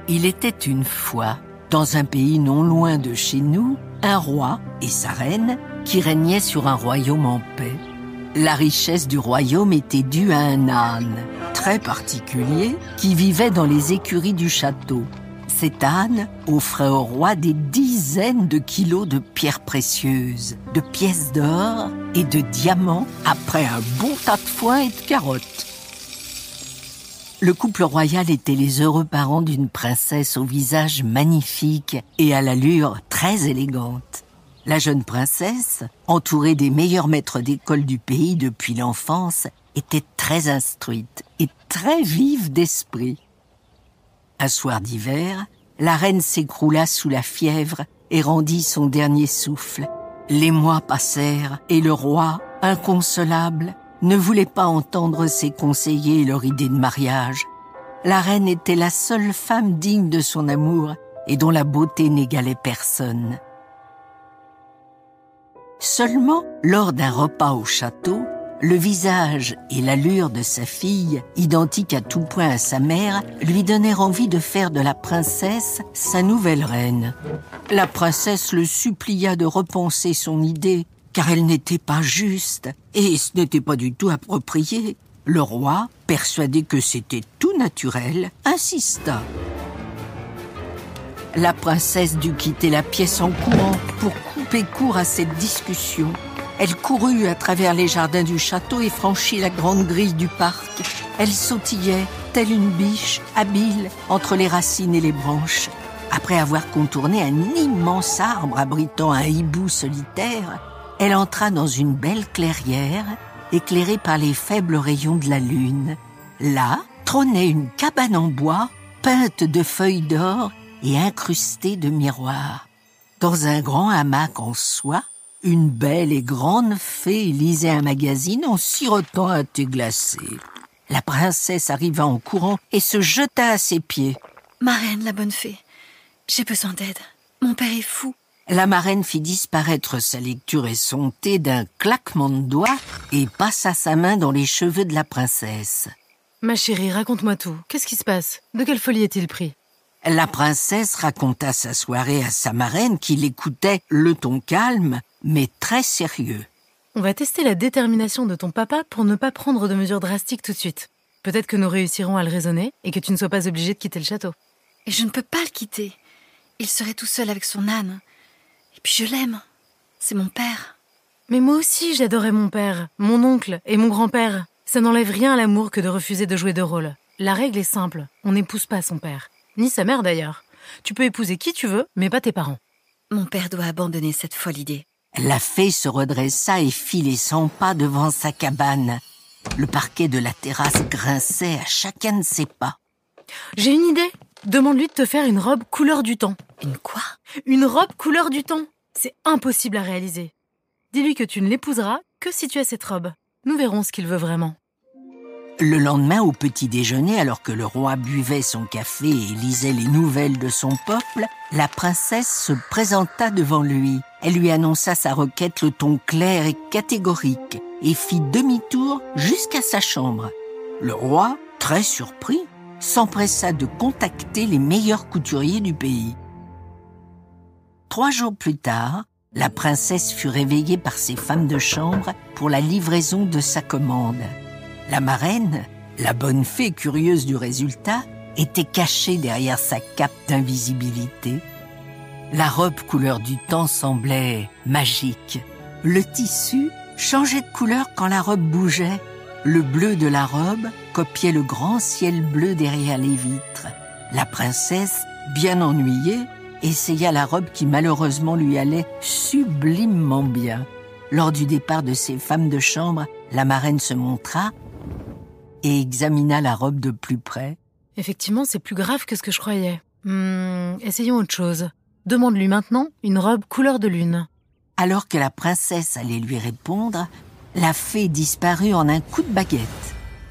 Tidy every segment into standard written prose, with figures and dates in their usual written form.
Il était une fois, dans un pays non loin de chez nous, un roi et sa reine qui régnaient sur un royaume en paix. La richesse du royaume était due à un âne, très particulier, qui vivait dans les écuries du château. Cet âne offrait au roi des dizaines de kilos de pierres précieuses, de pièces d'or et de diamants, après un bon tas de foin et de carottes. Le couple royal était les heureux parents d'une princesse au visage magnifique et à l'allure très élégante. La jeune princesse, entourée des meilleurs maîtres d'école du pays depuis l'enfance, était très instruite et très vive d'esprit. Un soir d'hiver, la reine s'écroula sous la fièvre et rendit son dernier souffle. Les mois passèrent et le roi, inconsolable, ne voulait pas entendre ses conseillers et leur idée de mariage. La reine était la seule femme digne de son amour et dont la beauté n'égalait personne. Seulement, lors d'un repas au château, le visage et l'allure de sa fille, identiques à tout point à sa mère, lui donnèrent envie de faire de la princesse sa nouvelle reine. La princesse le supplia de repenser son idée, car elle n'était pas juste, et ce n'était pas du tout approprié. Le roi, persuadé que c'était tout naturel, insista. La princesse dut quitter la pièce en courant pour couper court à cette discussion. Elle courut à travers les jardins du château et franchit la grande grille du parc. Elle sautillait, telle une biche, habile, entre les racines et les branches. Après avoir contourné un immense arbre abritant un hibou solitaire, elle entra dans une belle clairière, éclairée par les faibles rayons de la lune. Là, trônait une cabane en bois, peinte de feuilles d'or et incrustée de miroirs. Dans un grand hamac en soie, une belle et grande fée lisait un magazine en sirotant un thé glacé. La princesse arriva en courant et se jeta à ses pieds. « Marraine, la bonne fée, j'ai besoin d'aide. Mon père est fou. » La marraine fit disparaître sa lecture et son thé d'un claquement de doigts et passa sa main dans les cheveux de la princesse. « Ma chérie, raconte-moi tout. Qu'est-ce qui se passe? De quelle folie est-il pris ?» La princesse raconta sa soirée à sa marraine qui l'écoutait le ton calme, mais très sérieux. On va tester la détermination de ton papa pour ne pas prendre de mesures drastiques tout de suite. Peut-être que nous réussirons à le raisonner et que tu ne sois pas obligée de quitter le château. Et je ne peux pas le quitter. Il serait tout seul avec son âne. Et puis je l'aime. C'est mon père. Mais moi aussi, j'adorais mon père, mon oncle et mon grand-père. Ça n'enlève rien à l'amour que de refuser de jouer de rôle. La règle est simple, on n'épouse pas son père. Ni sa mère d'ailleurs. Tu peux épouser qui tu veux, mais pas tes parents. Mon père doit abandonner cette folle idée. La fée se redressa et fit les 100 pas devant sa cabane. Le parquet de la terrasse grinçait à chacun de ses pas. J'ai une idée. Demande-lui de te faire une robe couleur du temps. Une quoi? Une robe couleur du temps. C'est impossible à réaliser. Dis-lui que tu ne l'épouseras que si tu as cette robe. Nous verrons ce qu'il veut vraiment. Le lendemain, au petit déjeuner, alors que le roi buvait son café et lisait les nouvelles de son peuple, la princesse se présenta devant lui. Elle lui annonça sa requête le ton clair et catégorique et fit demi-tour jusqu'à sa chambre. Le roi, très surpris, s'empressa de contacter les meilleurs couturiers du pays. 3 jours plus tard, la princesse fut réveillée par ses femmes de chambre pour la livraison de sa commande. La marraine, la bonne fée curieuse du résultat, était cachée derrière sa cape d'invisibilité. La robe couleur du temps semblait magique. Le tissu changeait de couleur quand la robe bougeait. Le bleu de la robe copiait le grand ciel bleu derrière les vitres. La princesse, bien ennuyée, essaya la robe qui malheureusement lui allait sublimement bien. Lors du départ de ses femmes de chambre, la marraine se montra et examina la robe de plus près. Effectivement, c'est plus grave que ce que je croyais. Essayons autre chose. Demande-lui maintenant une robe couleur de lune. Alors que la princesse allait lui répondre, la fée disparut en un coup de baguette.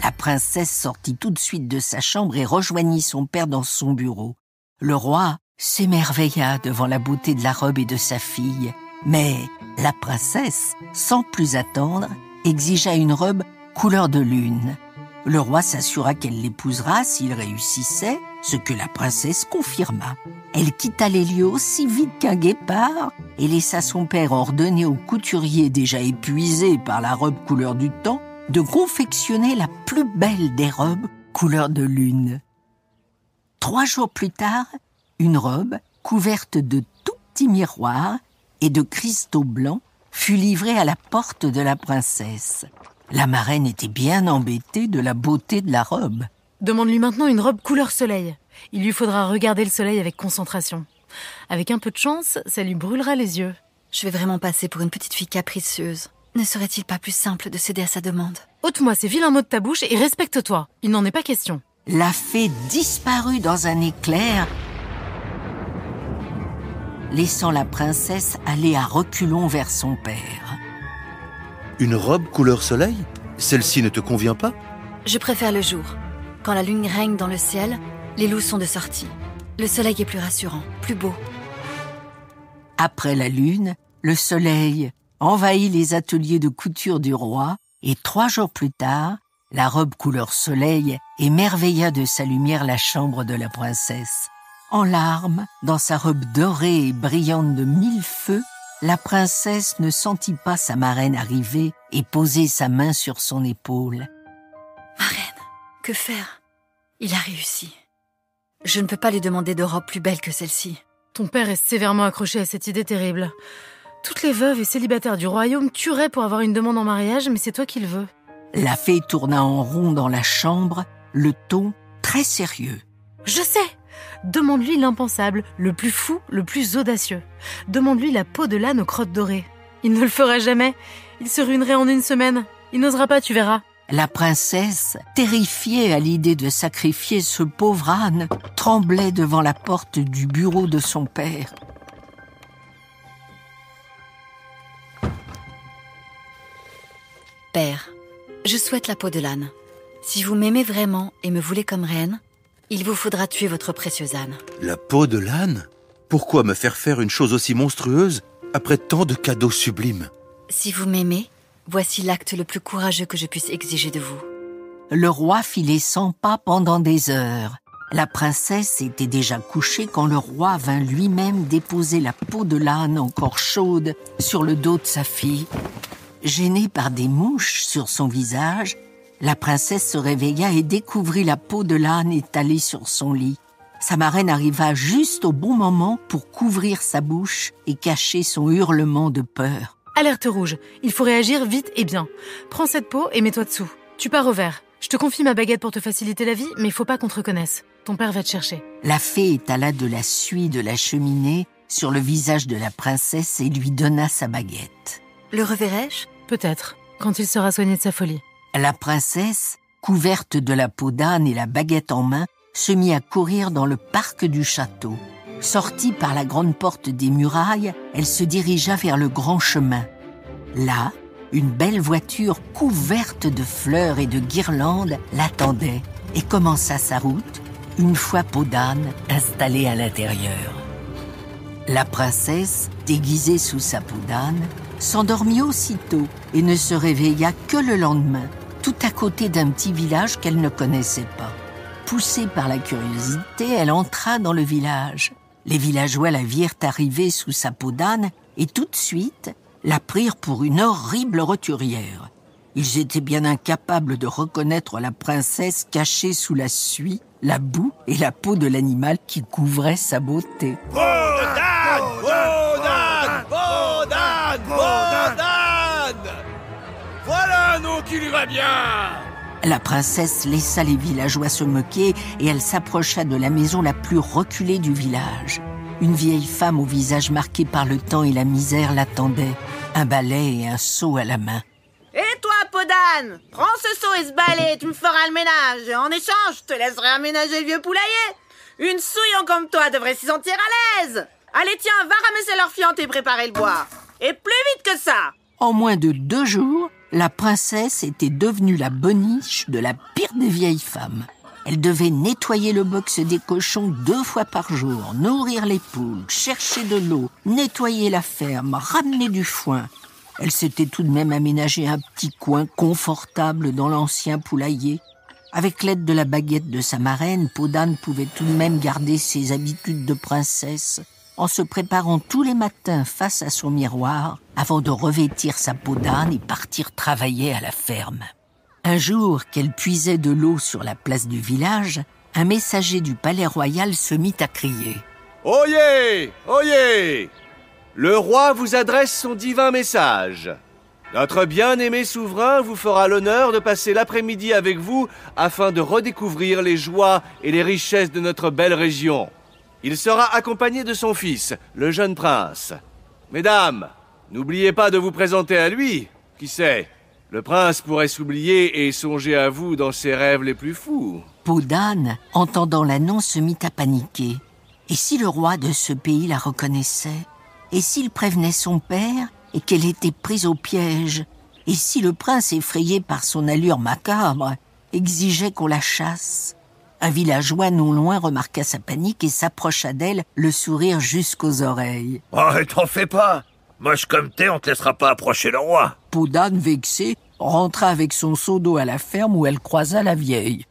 La princesse sortit tout de suite de sa chambre et rejoignit son père dans son bureau. Le roi s'émerveilla devant la beauté de la robe et de sa fille. Mais la princesse, sans plus attendre, exigea une robe couleur de lune. Le roi s'assura qu'elle l'épousera s'il réussissait, ce que la princesse confirma. Elle quitta les lieux aussi vite qu'un guépard et laissa son père ordonner au couturier déjà épuisé par la robe couleur du temps de confectionner la plus belle des robes couleur de lune. 3 jours plus tard, une robe couverte de tout petits miroirs et de cristaux blancs fut livrée à la porte de la princesse. La marraine était bien embêtée de la beauté de la robe. Demande-lui maintenant une robe couleur soleil. Il lui faudra regarder le soleil avec concentration. Avec un peu de chance, ça lui brûlera les yeux. Je vais vraiment passer pour une petite fille capricieuse. Ne serait-il pas plus simple de céder à sa demande? Ôte-moi ces vilains mots de ta bouche et respecte-toi. Il n'en est pas question. La fée disparut dans un éclair, laissant la princesse aller à reculons vers son père. Une robe couleur soleil? Celle-ci ne te convient pas? Je préfère le jour. Quand la lune règne dans le ciel, les loups sont de sortie. Le soleil est plus rassurant, plus beau. Après la lune, le soleil envahit les ateliers de couture du roi et 3 jours plus tard, la robe couleur soleil émerveilla de sa lumière la chambre de la princesse. En larmes, dans sa robe dorée et brillante de 1000 feux, la princesse ne sentit pas sa marraine arriver et poser sa main sur son épaule. Marraine, que faire? Il a réussi. Je ne peux pas lui demander de robe plus belle que celle-ci. Ton père est sévèrement accroché à cette idée terrible. Toutes les veuves et célibataires du royaume tueraient pour avoir une demande en mariage, mais c'est toi qui le veux. La fée tourna en rond dans la chambre, le ton très sérieux. Je sais! Demande-lui l'impensable, le plus fou, le plus audacieux. Demande-lui la peau de l'âne aux crottes dorées. Il ne le fera jamais. Il se ruinerait en 1 semaine. Il n'osera pas, tu verras. La princesse, terrifiée à l'idée de sacrifier ce pauvre âne, tremblait devant la porte du bureau de son père. Père, je souhaite la peau de l'âne. Si vous m'aimez vraiment et me voulez comme reine, il vous faudra tuer votre précieux âne. La peau de l'âne? Pourquoi me faire une chose aussi monstrueuse après tant de cadeaux sublimes? Si vous m'aimez, voici l'acte le plus courageux que je puisse exiger de vous. Le roi fit les 100 pas pendant des heures. La princesse était déjà couchée quand le roi vint lui-même déposer la peau de l'âne encore chaude sur le dos de sa fille. Gênée par des mouches sur son visage, la princesse se réveilla et découvrit la peau de l'âne étalée sur son lit. Sa marraine arriva juste au bon moment pour couvrir sa bouche et cacher son hurlement de peur. Alerte rouge, il faut réagir vite et bien. Prends cette peau et mets-toi dessous. Tu pars au vert. Je te confie ma baguette pour te faciliter la vie, mais il faut pas qu'on te reconnaisse. Ton père va te chercher. La fée étala de la suie de la cheminée sur le visage de la princesse et lui donna sa baguette. Le reverrai-je? Peut-être, quand il sera soigné de sa folie. La princesse, couverte de la peau d'âne et la baguette en main, se mit à courir dans le parc du château. Sortie par la grande porte des murailles, elle se dirigea vers le grand chemin. Là, une belle voiture couverte de fleurs et de guirlandes l'attendait et commença sa route, une fois peau d'âne installée à l'intérieur. La princesse, déguisée sous sa peau d'âne, s'endormit aussitôt et ne se réveilla que le lendemain, tout à côté d'un petit village qu'elle ne connaissait pas. Poussée par la curiosité, elle entra dans le village. Les villageois la virent arriver sous sa peau d'âne et tout de suite la prirent pour une horrible roturière. Ils étaient bien incapables de reconnaître la princesse cachée sous la suie, la boue et la peau de l'animal qui couvrait sa beauté. Bodane! Bodane! Bodane! Bodane! Voilà un nom qui lui va bien! La princesse laissa les villageois se moquer et elle s'approcha de la maison la plus reculée du village. Une vieille femme au visage marqué par le temps et la misère l'attendait, un balai et un seau à la main. Et toi, Podane, prends ce seau et ce balai, tu me feras le ménage. Et en échange, je te laisserai aménager le vieux poulailler. Une souillon comme toi devrait s'y sentir à l'aise. Allez, tiens, va ramasser leur fiente et préparer le bois. Et plus vite que ça. En moins de 2 jours, la princesse était devenue la boniche de la pire des vieilles femmes. Elle devait nettoyer le box des cochons 2 fois par jour, nourrir les poules, chercher de l'eau, nettoyer la ferme, ramener du foin. Elle s'était tout de même aménagé un petit coin confortable dans l'ancien poulailler. Avec l'aide de la baguette de sa marraine, Peau d'âne pouvait tout de même garder ses habitudes de princesse en se préparant tous les matins face à son miroir avant de revêtir sa peau d'âne et partir travailler à la ferme. Un jour qu'elle puisait de l'eau sur la place du village, un messager du palais royal se mit à crier. « Oyez! Oyez! Le roi vous adresse son divin message. Notre bien-aimé souverain vous fera l'honneur de passer l'après-midi avec vous afin de redécouvrir les joies et les richesses de notre belle région. Il sera accompagné de son fils, le jeune prince. Mesdames, n'oubliez pas de vous présenter à lui. Qui sait, le prince pourrait s'oublier et songer à vous dans ses rêves les plus fous. » Peau d'âne, entendant l'annonce, se mit à paniquer. Et si le roi de ce pays la reconnaissait? Et s'il prévenait son père et qu'elle était prise au piège? Et si le prince, effrayé par son allure macabre, exigeait qu'on la chasse? Un villageois non loin remarqua sa panique et s'approcha d'elle, le sourire jusqu'aux oreilles. « Oh, t'en fais pas! Moche comme t'es, on te laissera pas approcher le roi !» Peau d'âne, vexée, rentra avec son seau d'eau à la ferme où elle croisa la vieille.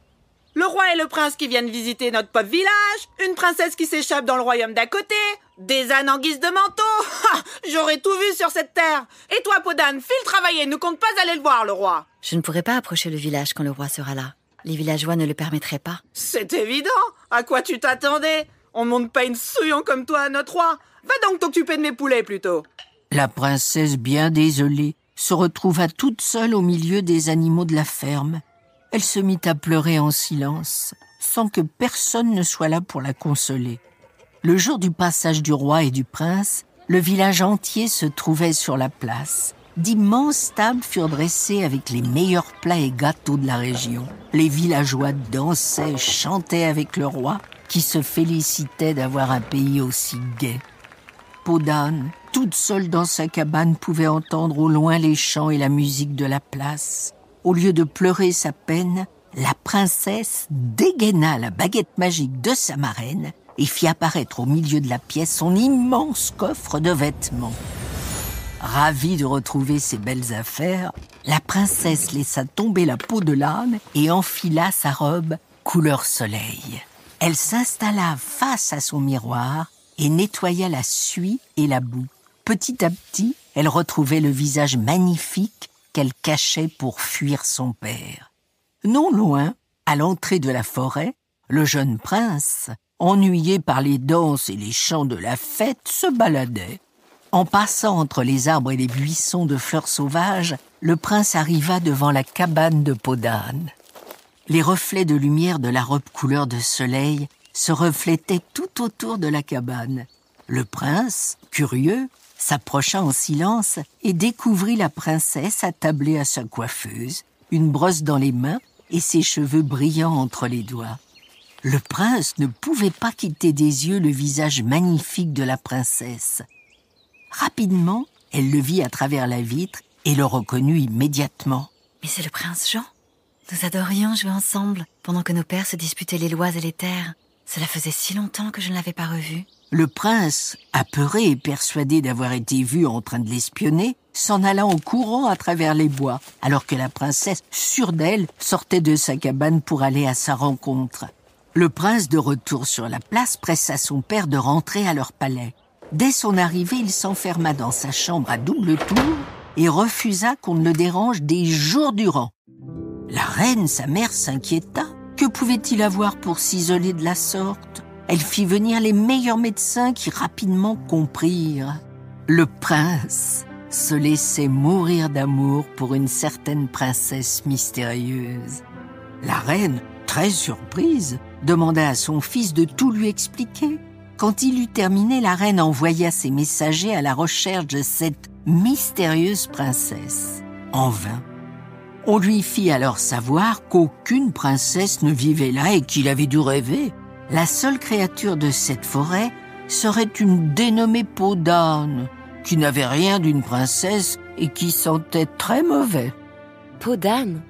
« Le roi et le prince qui viennent visiter notre pauvre village, une princesse qui s'échappe dans le royaume d'à côté, des ânes en guise de manteau. J'aurais tout vu sur cette terre. Et toi, Peau d'âne, file travailler, ne compte pas aller le voir, le roi. » Je ne pourrai pas approcher le village quand le roi sera là. Les villageois ne le permettraient pas. C'est évident. À quoi tu t'attendais? On monte pas une souillon comme toi à notre roi. Va donc t'occuper de mes poulets, plutôt. La princesse, bien désolée, se retrouva toute seule au milieu des animaux de la ferme. Elle se mit à pleurer en silence, sans que personne ne soit là pour la consoler. Le jour du passage du roi et du prince, le village entier se trouvait sur la place. D'immenses tables furent dressées avec les meilleurs plats et gâteaux de la région. Les villageois dansaient, chantaient avec le roi, qui se félicitait d'avoir un pays aussi gai. Peau d'âne, toute seule dans sa cabane, pouvait entendre au loin les chants et la musique de la place. Au lieu de pleurer sa peine, la princesse dégaina la baguette magique de sa marraine et fit apparaître au milieu de la pièce son immense coffre de vêtements. Ravie de retrouver ses belles affaires, la princesse laissa tomber la peau de l'âne et enfila sa robe couleur soleil. Elle s'installa face à son miroir et nettoya la suie et la boue. Petit à petit, elle retrouvait le visage magnifique qu'elle cachait pour fuir son père. Non loin, à l'entrée de la forêt, le jeune prince, ennuyé par les danses et les chants de la fête, se baladait. En passant entre les arbres et les buissons de fleurs sauvages, le prince arriva devant la cabane de Peau d'âne. Les reflets de lumière de la robe couleur de soleil se reflétaient tout autour de la cabane. Le prince, curieux, s'approcha en silence et découvrit la princesse attablée à sa coiffeuse, une brosse dans les mains et ses cheveux brillants entre les doigts. Le prince ne pouvait pas quitter des yeux le visage magnifique de la princesse. Rapidement, elle le vit à travers la vitre et le reconnut immédiatement. Mais c'est le prince Jean. Nous adorions jouer ensemble pendant que nos pères se disputaient les lois et les terres. Cela faisait si longtemps que je ne l'avais pas revu. Le prince, apeuré et persuadé d'avoir été vu en train de l'espionner, s'en alla en courant à travers les bois, alors que la princesse, sûre d'elle, sortait de sa cabane pour aller à sa rencontre. Le prince, de retour sur la place, pressa son père de rentrer à leur palais. Dès son arrivée, il s'enferma dans sa chambre à double tour et refusa qu'on ne le dérange des jours durant. La reine, sa mère, s'inquiéta. Que pouvait-il avoir pour s'isoler de la sorte? Elle fit venir les meilleurs médecins qui rapidement comprirent. Le prince se laissait mourir d'amour pour une certaine princesse mystérieuse. La reine, très surprise, demanda à son fils de tout lui expliquer. Quand il eut terminé, la reine envoya ses messagers à la recherche de cette mystérieuse princesse. En vain. On lui fit alors savoir qu'aucune princesse ne vivait là et qu'il avait dû rêver. La seule créature de cette forêt serait une dénommée Peau d'âne, qui n'avait rien d'une princesse et qui sentait très mauvais. Peau d'âne?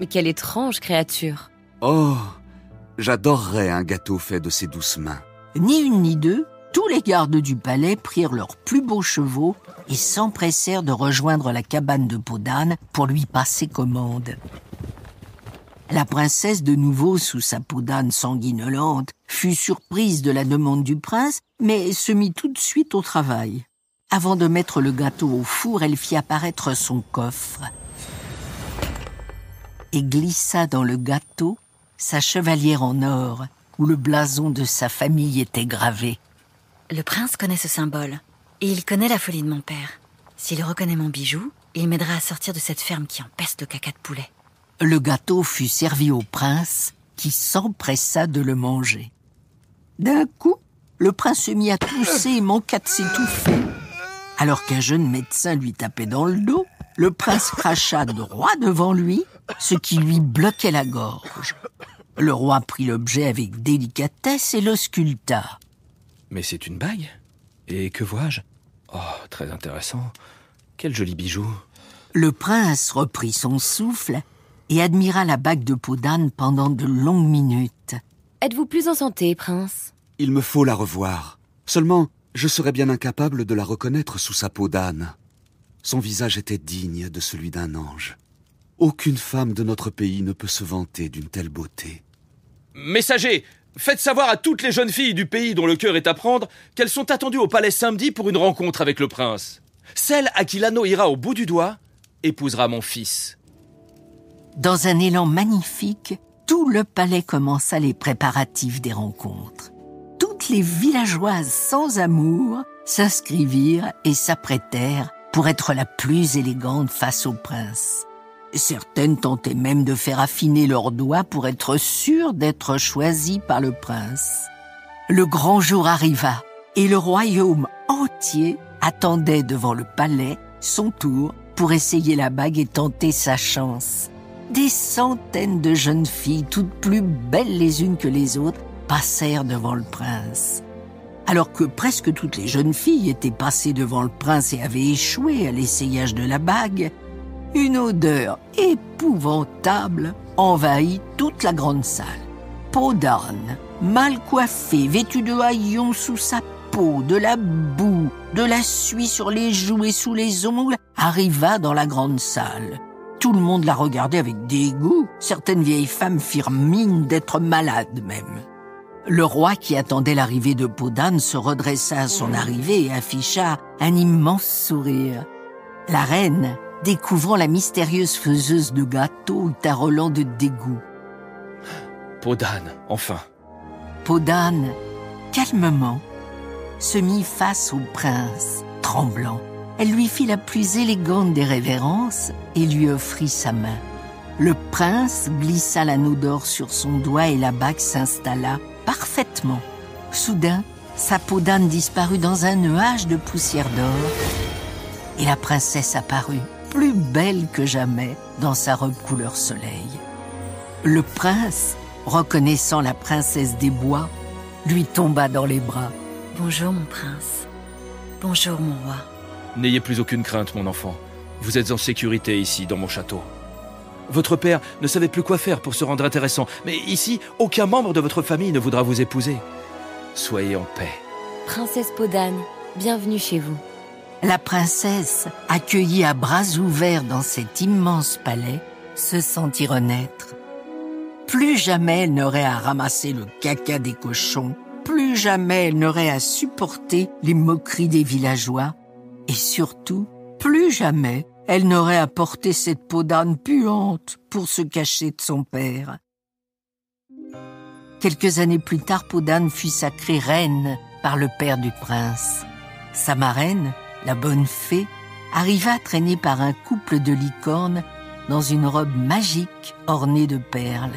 Mais quelle étrange créature! Oh, j'adorerais un gâteau fait de ces douces mains. Ni une ni deux, tous les gardes du palais prirent leurs plus beaux chevaux et s'empressèrent de rejoindre la cabane de Peau d'âne pour lui passer commande. La princesse, de nouveau sous sa peau d'âne sanguinolente, fut surprise de la demande du prince, mais se mit tout de suite au travail. Avant de mettre le gâteau au four, elle fit apparaître son coffre et glissa dans le gâteau sa chevalière en or, où le blason de sa famille était gravé. Le prince connaît ce symbole, et il connaît la folie de mon père. S'il reconnaît mon bijou, il m'aidera à sortir de cette ferme qui empeste le caca de poulet. Le gâteau fut servi au prince, qui s'empressa de le manger. D'un coup, le prince se mit à tousser et manqua de s'étouffer. Alors qu'un jeune médecin lui tapait dans le dos, le prince cracha droit devant lui, ce qui lui bloquait la gorge. Le roi prit l'objet avec délicatesse et l'ausculta. Mais c'est une bague? Et que vois-je? Oh, très intéressant. Quel joli bijou. Le prince reprit son souffle et admira la bague de peau d'âne pendant de longues minutes. Êtes-vous plus en santé, prince? Il me faut la revoir. Seulement, je serais bien incapable de la reconnaître sous sa peau d'âne. Son visage était digne de celui d'un ange. Aucune femme de notre pays ne peut se vanter d'une telle beauté. Messager, faites savoir à toutes les jeunes filles du pays dont le cœur est à prendre qu'elles sont attendues au palais samedi pour une rencontre avec le prince. Celle à qui l'anneau ira au bout du doigt épousera mon fils. Dans un élan magnifique, tout le palais commença les préparatifs des rencontres. Toutes les villageoises sans amour s'inscrivirent et s'apprêtèrent pour être la plus élégante face au prince. Certaines tentaient même de faire affiner leurs doigts pour être sûres d'être choisies par le prince. Le grand jour arriva et le royaume entier attendait devant le palais son tour pour essayer la bague et tenter sa chance. Des centaines de jeunes filles, toutes plus belles les unes que les autres, passèrent devant le prince. Alors que presque toutes les jeunes filles étaient passées devant le prince et avaient échoué à l'essayage de la bague, une odeur épouvantable envahit toute la grande salle. Peau d'âne, mal coiffée, vêtue de haillons sous sa peau, de la boue, de la suie sur les joues et sous les ongles, arriva dans la grande salle. Tout le monde la regardait avec dégoût. Certaines vieilles femmes firent mine d'être malades même. Le roi, qui attendait l'arrivée de Peau d'âne, se redressa à son arrivée et afficha un immense sourire. La reine, découvrant la mystérieuse faiseuse de gâteaux, eut un relent de dégoût. Peau d'âne, enfin. Peau d'âne, calmement, se mit face au prince, tremblant. Elle lui fit la plus élégante des révérences et lui offrit sa main. Le prince glissa l'anneau d'or sur son doigt et la bague s'installa parfaitement. Soudain, sa peau d'âne disparut dans un nuage de poussière d'or et la princesse apparut, plus belle que jamais, dans sa robe couleur soleil. Le prince, reconnaissant la princesse des bois, lui tomba dans les bras. « Bonjour, mon prince. Bonjour, mon roi. » N'ayez plus aucune crainte, mon enfant. Vous êtes en sécurité ici, dans mon château. Votre père ne savait plus quoi faire pour se rendre intéressant, mais ici, aucun membre de votre famille ne voudra vous épouser. Soyez en paix. Princesse Peau d'âne, bienvenue chez vous. La princesse, accueillie à bras ouverts dans cet immense palais, se sentit renaître. Plus jamais elle n'aurait à ramasser le caca des cochons, plus jamais elle n'aurait à supporter les moqueries des villageois, et surtout, plus jamais elle n'aurait à porter cette peau d'âne puante pour se cacher de son père. Quelques années plus tard, Peau d'âne fut sacrée reine par le père du prince. Sa marraine, la bonne fée, arriva traînée par un couple de licornes dans une robe magique ornée de perles.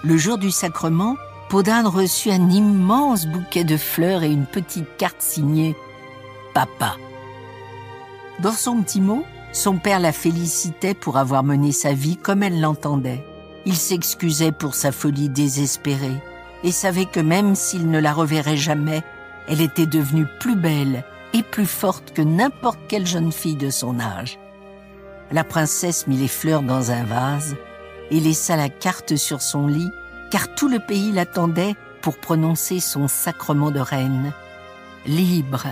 Le jour du sacrement, Peau d'âne reçut un immense bouquet de fleurs et une petite carte signée « Papa ». Dans son petit mot, son père la félicitait pour avoir mené sa vie comme elle l'entendait. Il s'excusait pour sa folie désespérée et savait que même s'il ne la reverrait jamais, elle était devenue plus belle et plus forte que n'importe quelle jeune fille de son âge. La princesse mit les fleurs dans un vase et laissa la carte sur son lit, car tout le pays l'attendait pour prononcer son sacrement de reine. Libre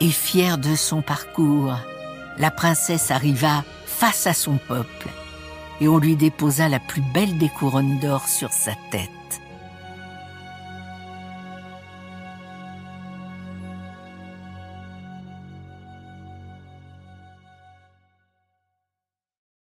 et fière de son parcours, la princesse arriva face à son peuple. et on lui déposa la plus belle des couronnes d'or sur sa tête.